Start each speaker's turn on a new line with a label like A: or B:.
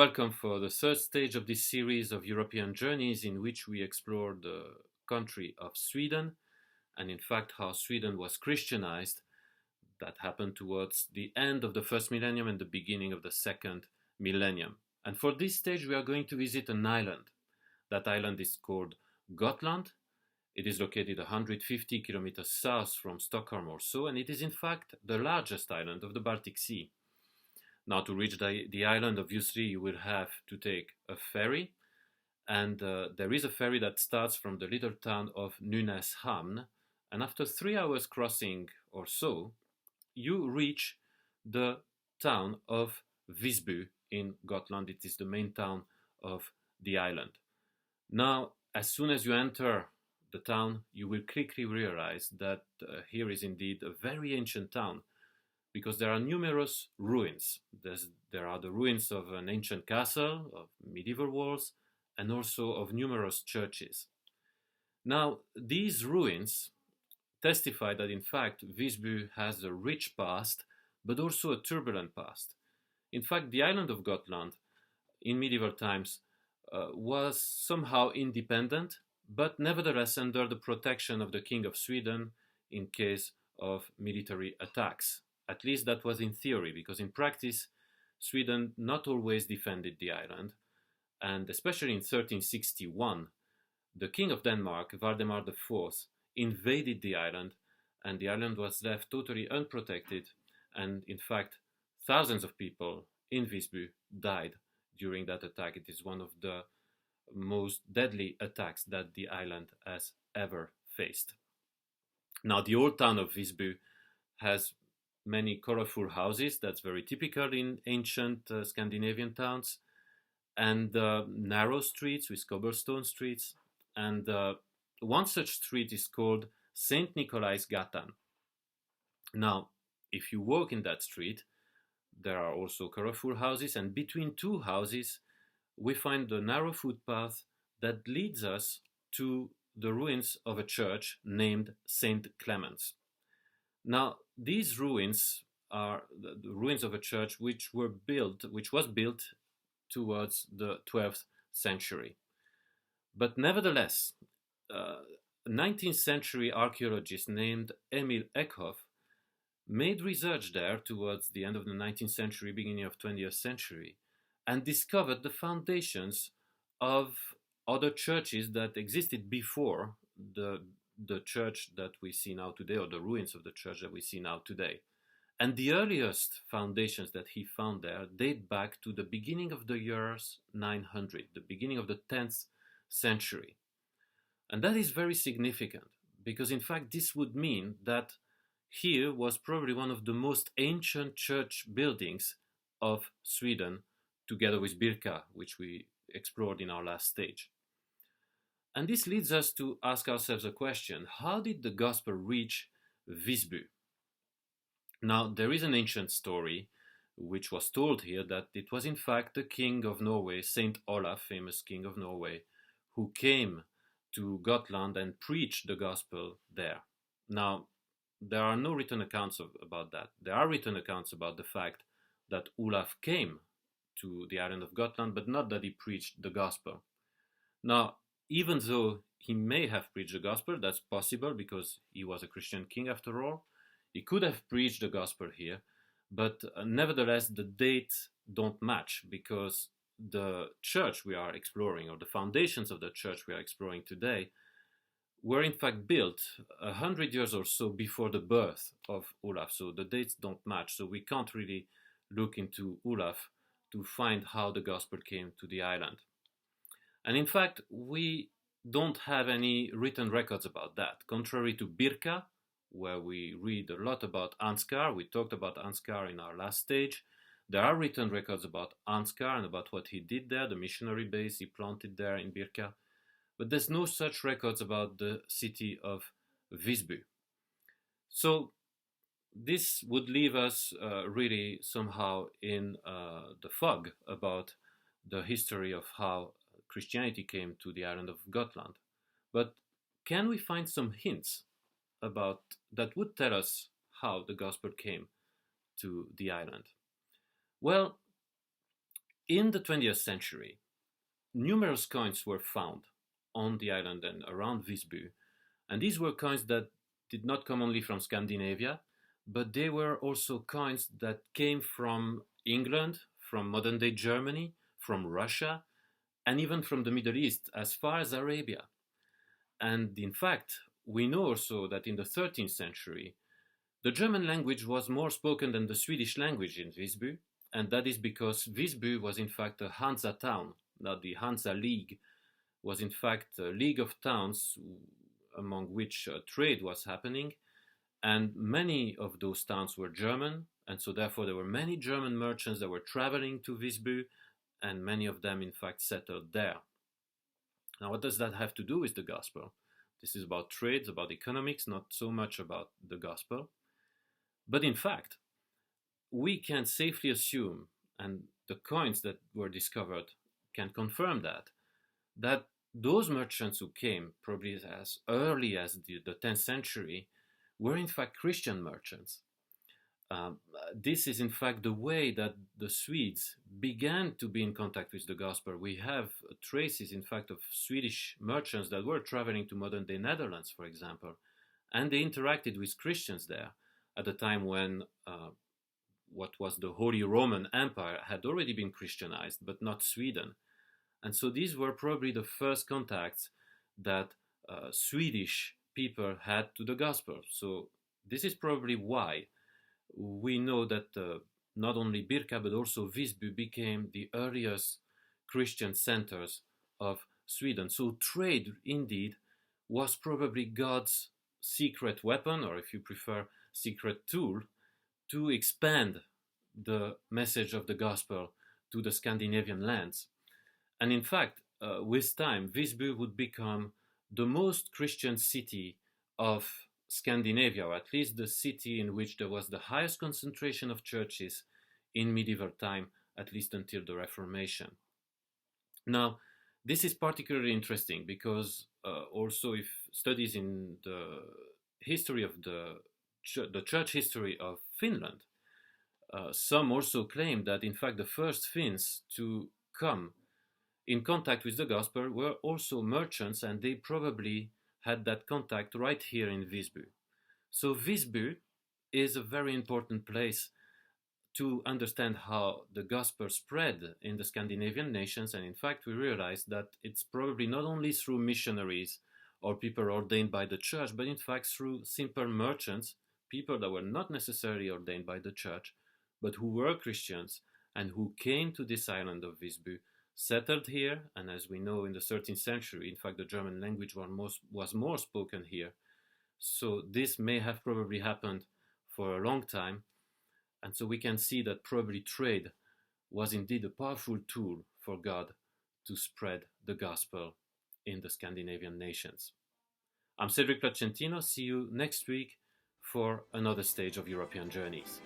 A: Welcome for the third stage of this series of European journeys in which we explore the country of Sweden and in fact how Sweden was Christianized. That happened towards the end of the first millennium and the beginning of the second millennium. And for this stage we are going to visit an island. That island is called Gotland. It is located 150 kilometers south from Stockholm or so, and it is in fact the largest island of the Baltic Sea. Now, to reach the island, obviously, you will have to take a ferry. And there is a ferry that starts from the little town of Nynäshamn. And after 3 hours crossing or so, you reach the town of Visby in Gotland. It is the main town of the island. Now, as soon as you enter the town, you will quickly realize that here is indeed a very ancient town, because there are numerous ruins. There are the ruins of an ancient castle, of medieval walls, and also of numerous churches. Now, these ruins testify that in fact Visby has a rich past, but also a turbulent past. In fact, the island of Gotland in medieval times was somehow independent, but nevertheless under the protection of the King of Sweden in case of military attacks. At least that was in theory, because in practice, Sweden not always defended the island. And especially in 1361, the King of Denmark, Valdemar IV, invaded the island, and the island was left totally unprotected. And in fact, thousands of people in Visby died during that attack. It is one of the most deadly attacks that the island has ever faced. Now, the old town of Visby has many colorful houses. That's very typical in ancient Scandinavian towns, and narrow streets with cobblestone streets. And one such street is called St. Nikolai's Gatan. Now, if you walk in that street, there are also colorful houses, and between two houses, we find the narrow footpath that leads us to the ruins of a church named St. Clement's. Now, these ruins are the ruins of a church which was built towards the 12th century. But nevertheless, a 19th century archaeologist named Emil Eckhoff made research there towards the end of the 19th century, beginning of 20th century, and discovered the foundations of other churches that existed before the church that we see now today, or the ruins of the church that we see now today. And the earliest foundations that he found there date back to the beginning of the years 900, the beginning of the 10th century. And that is very significant, because in fact this would mean that here was probably one of the most ancient church buildings of Sweden, together with Birka, which we explored in our last stage. And this leads us to ask ourselves a question: how did the gospel reach Visby? Now, there is an ancient story which was told here that it was in fact the king of Norway, Saint Olaf, famous king of Norway, who came to Gotland and preached the gospel there. Now, there are no written accounts about that. There are written accounts about the fact that Olaf came to the island of Gotland, but not that he preached the gospel. Now, even though he may have preached the gospel, that's possible because he was a Christian king after all. He could have preached the gospel here, but nevertheless the dates don't match, because the church we are exploring, or the foundations of the church we are exploring today, were in fact built 100 years or so before the birth of Olaf. So the dates don't match, so we can't really look into Olaf to find how the gospel came to the island. And in fact, we don't have any written records about that. Contrary to Birka, where we read a lot about Ansgar, we talked about Ansgar in our last stage, there are written records about Ansgar and about what he did there, the missionary base he planted there in Birka, but there's no such records about the city of Visby. So this would leave us really somehow in the fog about the history of how Christianity came to the island of Gotland. But can we find some hints about that would tell us how the gospel came to the island? Well, In the 20th century, numerous coins were found on the island and around Visby, and these were coins that did not come only from Scandinavia, but they were also coins that came from England, from modern day Germany, from Russia, and even from the Middle East as far as Arabia. And in fact, we know also that in the 13th century, the German language was more spoken than the Swedish language in Visby, and that is because Visby was in fact a Hansa town. Now, the Hansa League was in fact a league of towns among which trade was happening, and many of those towns were German, and so therefore there were many German merchants that were traveling to Visby, and many of them in fact settled there. Now, what does that have to do with the gospel? This is about trade, about economics, not so much about the gospel. But in fact, we can safely assume, and the coins that were discovered can confirm that those merchants who came probably as early as the 10th century were in fact Christian merchants. This is in fact the way that the Swedes began to be in contact with the gospel. We have traces in fact of Swedish merchants that were traveling to modern day Netherlands, for example, and they interacted with Christians there at a time when what was the Holy Roman Empire had already been Christianized, but not Sweden. And so these were probably the first contacts that Swedish people had to the gospel. So this is probably why we know that not only Birka but also Visby became the earliest Christian centers of Sweden. So trade indeed was probably God's secret weapon, or if you prefer, secret tool, to expand the message of the gospel to the Scandinavian lands. And in fact, with time, Visby would become the most Christian city of Scandinavia, or at least the city in which there was the highest concentration of churches in medieval time, at least until the Reformation. Now, this is particularly interesting because also if studies in the history of the church history of Finland, some also claim that in fact the first Finns to come in contact with the gospel were also merchants, and they probably had that contact right here in Visby. So Visby is a very important place to understand how the gospel spread in the Scandinavian nations, and in fact we realize that it's probably not only through missionaries or people ordained by the church, but in fact through simple merchants, people that were not necessarily ordained by the church, but who were Christians and who came to this island of Visby, settled here, and as we know in the 13th century, in fact the German language was more spoken here. So this may have probably happened for a long time, and so we can see that probably trade was indeed a powerful tool for God to spread the gospel in the Scandinavian nations. I'm Cedric Placentino. See you next week for another stage of European Journeys.